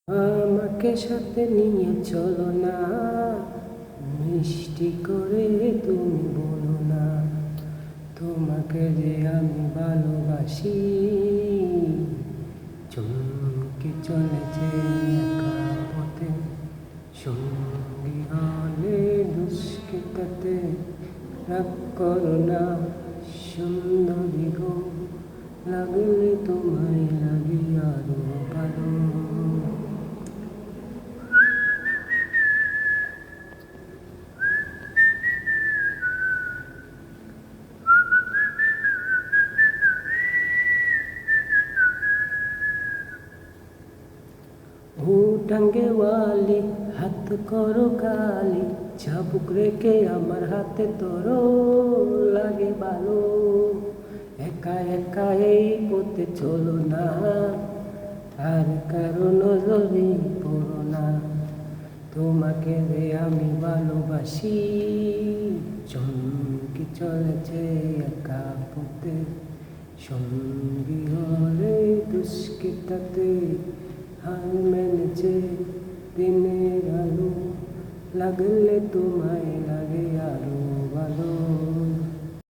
আমাকে সাথে নিয়ে চলো না, মিষ্টি করে তুমি বলো না, তোমাকে যে আমি ভালোবাসি। চমকে চলেছে একা পথে, সঙ্গী হলে দুষ্কৃতাতে। রাগ করো না সুন্দরী গো, লাগলে তোমায় লাগে আরো ভালো। টাঙ্গে ওয়ালি হাত করো কালি, চাবুক রেখে আমার হাতে তোর লাগে ভালো। একা একা এই পথে চলো না, আর কারো নজরে পড়ো না, তোমাকে যে আমি ভালোবাসি। চমকে চলেছে একা পথে, সঙ্গী হলে দুষ্কৃতাতে। হাল মেনেছে দিনের আলো, লাগলে তোমায় লাগে আরো ভালো।